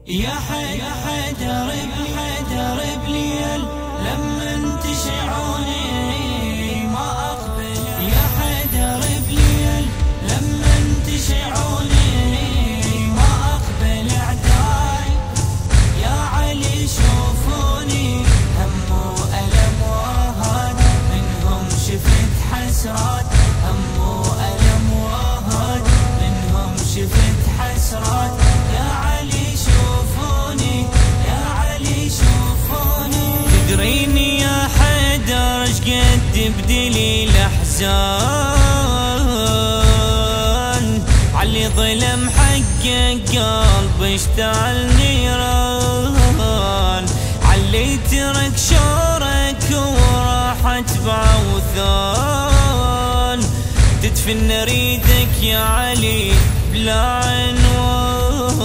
يا حيدر بليل لما تشعوني ما أقبل. يا حيدر بليل لما تشعوني ما أقبل. أعداي يا علي شوفوني هم وألم وهاد منهم شفت حسرات. هم وألم وهاد منهم شفت حسرات. يا علي شوفوني يا علي شوفوني. تدريني يا حيدر شقد بدلي الأحزان علي ظلم حقك قلب اشتعل نيران. علي ترك شورك وراحت بعوثان. تدفن ريدك يا علي بلا عنوان.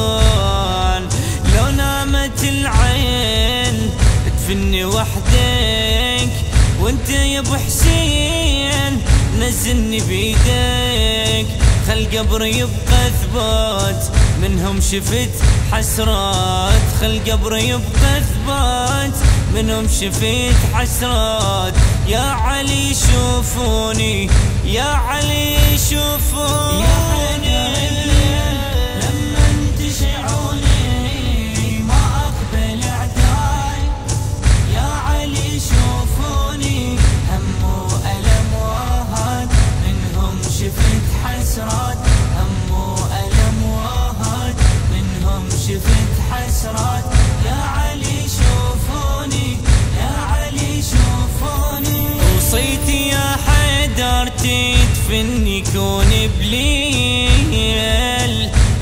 لو نامت العين تدفني وحدك وانت يا ابو حسين نزلني بيدك. خل قبري يبقى ثبات منهم شفت حسرات. خل قبري يبقى ثبات منهم شفت حسرات. يا علي شوفوني يا علي شوفوني. يا حيدر لما تشعوني ما أقبل. أعداي يا علي شوفوني هم وألم وهاد منهم شفت حسرات. هم وألم وهاد منهم شفت حسرات. يا علي شوفوني يا علي شوفوني. وصيتي يا حيدر تدفني كون بليل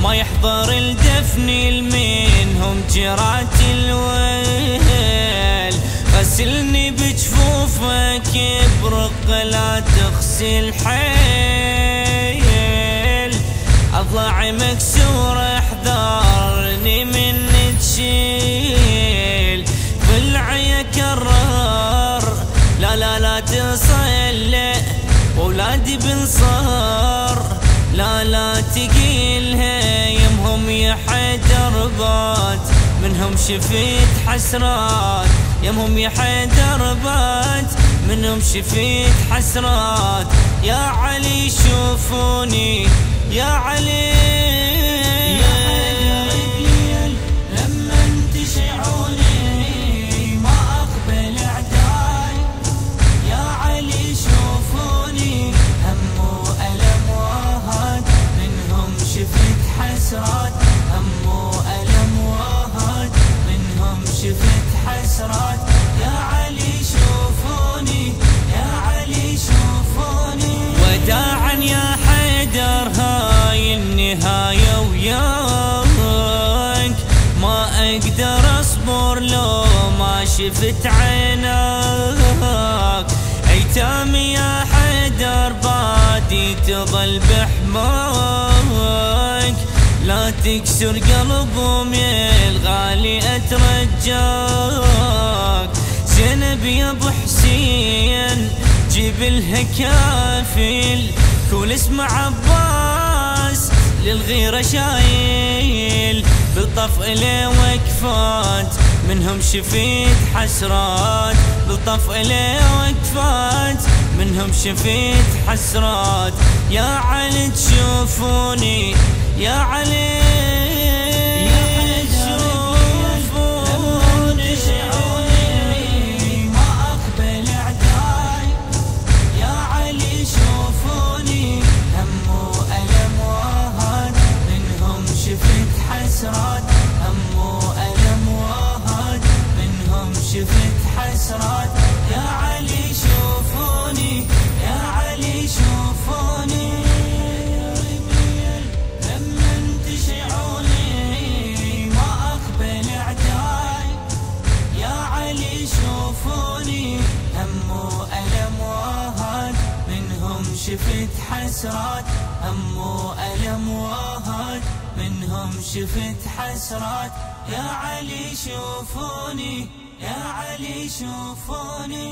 ما يحضر الدفن منهم جرات الويل. غسلني بجفوفك برق لا تغسل حيل. اضلع مكسور احذرني من تشيل. ضلعي كرر لا تصل اولادي بنصار. لا تقيلها يمهم يا حيدر بات منهم شفت حسرات. يمهم يا حيدر بات منهم شفت حسرات. يا علي شوفوني يا علي. يا حيدر بليل لما تشعوني ما أقبل. أعداي يا علي شوفوني هم وألم وهاد منهم شفت حسرات. هم وألم وهاد منهم شفت حسرات. يا علي شوفوني يا علي شوفوني. وداعا يا حيدر هاي النهاية وياك. ما أقدر أصبر لو ما شفت عيناك. أيتامي يا حيدر بادي تظل بحماك. لا تكسر قلبهم يا الغالي أترجاك. زينب يا ابو حسين جيب لها كافل. كل اسم عباس للغيرة شايل. بالطف إليه وقفات منهم شفيت حسرات. بالطف إليه وقفات منهم شفيت حسرات. يا علي تشوفوني يا علي. هم وألم وهاد منهم شفت حسرات. يا علي شوفوني يا علي شوفوني. لما تشعوني ما أقبل. أعداي يا علي شوفوني هم وألم وهاد منهم شفت حسرات. هم وألم وهاد منهم شفت حسرات. يا علي شوفوني يا علي شوفوني.